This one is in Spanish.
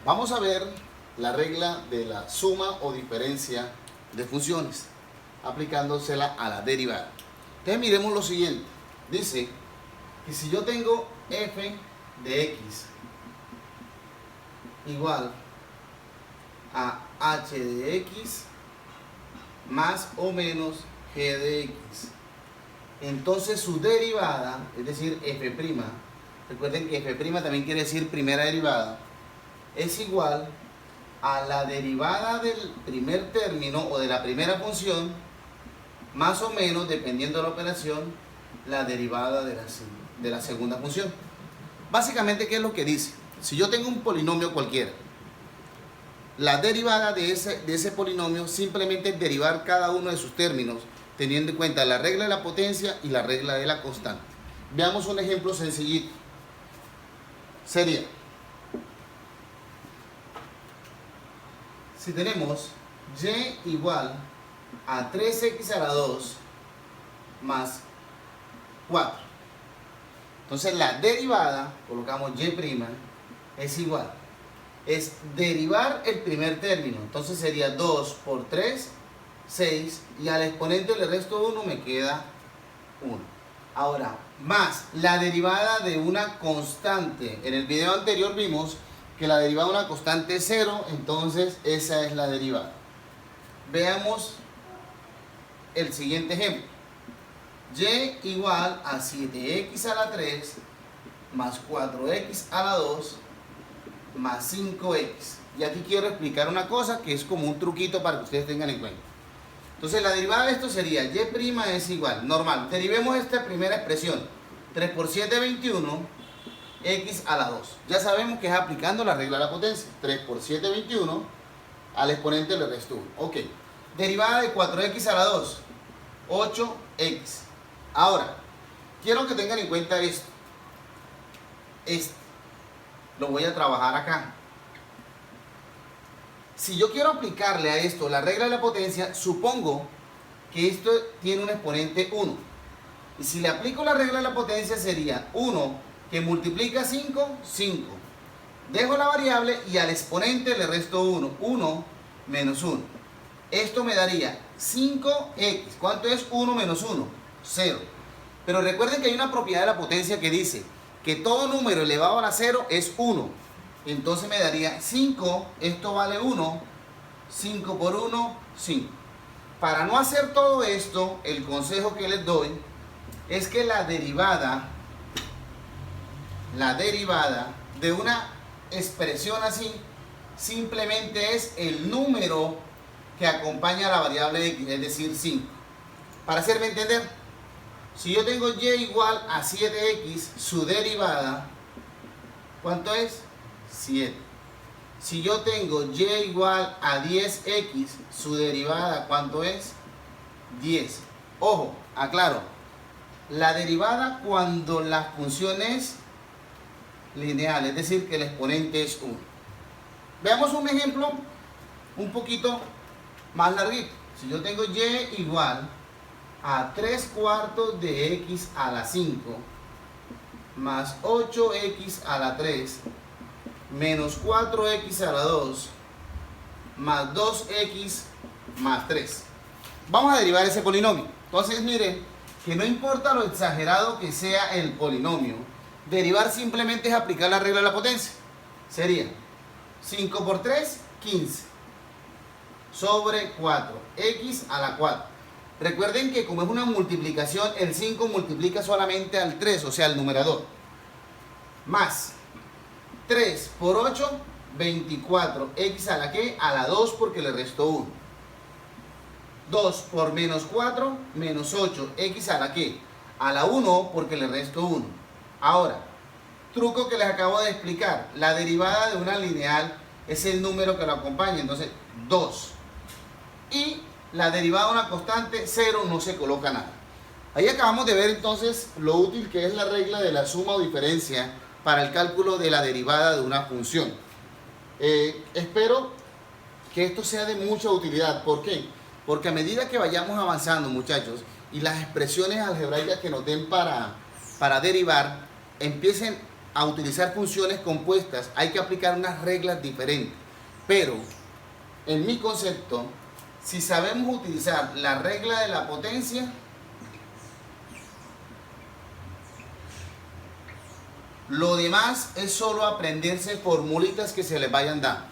Vamos a ver la regla de la suma o diferencia de funciones, aplicándosela a la derivada. Entonces miremos lo siguiente. Dice que si yo tengo f de x igual a h de x más o menos g de x, entonces su derivada, es decir, f', recuerden que f' también quiere decir primera derivada, es igual a la derivada del primer término o de la primera función más o menos, dependiendo de la operación, la derivada de la segunda función. Básicamente, ¿qué es lo que dice? Si yo tengo un polinomio cualquiera, la derivada de ese polinomio simplemente es derivar cada uno de sus términos, teniendo en cuenta la regla de la potencia y la regla de la constante. Veamos un ejemplo sencillito. Sería, si tenemos y igual a 3x a la 2 más 4. Entonces la derivada, colocamos y', es igual. Es derivar el primer término. Entonces sería 2 por 3, 6. Y al exponente le resto 1, me queda 1. Ahora, más la derivada de una constante. En el video anterior vimos que la derivada de una constante es 0. Entonces esa es la derivada. Veamos el siguiente ejemplo. Y igual a 7x a la 3 más 4x a la 2 más 5x. Y aquí quiero explicar una cosa que es como un truquito para que ustedes tengan en cuenta. Entonces la derivada de esto sería y' es igual, normal, derivemos esta primera expresión, 3 por 7, 21, x a la 2. Ya sabemos que es aplicando la regla de la potencia, 3 por 7, 21, al exponente le resto 1. Ok, derivada de 4x a la 2, 8x. Ahora, quiero que tengan en cuenta esto. Lo voy a trabajar acá. Si yo quiero aplicarle a esto la regla de la potencia, supongo que esto tiene un exponente 1. Y si le aplico la regla de la potencia sería 1 que multiplica 5, 5. Dejo la variable y al exponente le resto 1. 1 menos 1. Esto me daría 5x. ¿Cuánto es 1 menos 1? 0. Pero recuerden que hay una propiedad de la potencia que dice que todo número elevado a la 0 es 1. Entonces me daría 5, esto vale 1, 5 por 1, 5. Para no hacer todo esto, el consejo que les doy es que la derivada de una expresión así simplemente es el número que acompaña a la variable x, es decir, 5. Para hacerme entender, si yo tengo y igual a 7x, su derivada, ¿cuánto es? 7. Si yo tengo y igual a 10x, su derivada, ¿cuánto es? 10. Ojo, aclaro, la derivada cuando la función es lineal, es decir, que el exponente es 1. Veamos un ejemplo un poquito más larguito. Si yo tengo y igual a 3 cuartos de x a la 5 más 8x a la 3 menos 4x a la 2 más 2x más 3. Vamos a derivar ese polinomio. Entonces miren que no importa lo exagerado que sea el polinomio, derivar simplemente es aplicar la regla de la potencia. Sería 5 por 3, 15 sobre 4, x a la 4. Recuerden que como es una multiplicación, el 5 multiplica solamente al 3, o sea, al numerador. Más 3 por 8, 24. ¿X a la qué? A la 2 porque le restó 1. 2 por menos 4, menos 8. ¿X a la qué? A la 1 porque le resto 1. Ahora, truco que les acabo de explicar. La derivada de una lineal es el número que lo acompaña. Entonces, 2. Y la derivada de una constante, 0, no se coloca nada. Ahí acabamos de ver entonces lo útil que es la regla de la suma o diferencia para el cálculo de la derivada de una función. Espero que esto sea de mucha utilidad. ¿Por qué? Porque a medida que vayamos avanzando, muchachos, y las expresiones algebraicas que nos den para derivar empiecen a utilizar funciones compuestas hay que aplicar unas reglas diferentes. Pero, en mi concepto, si sabemos utilizar la regla de la potencia, lo demás es solo aprenderse formulitas que se les vayan dando.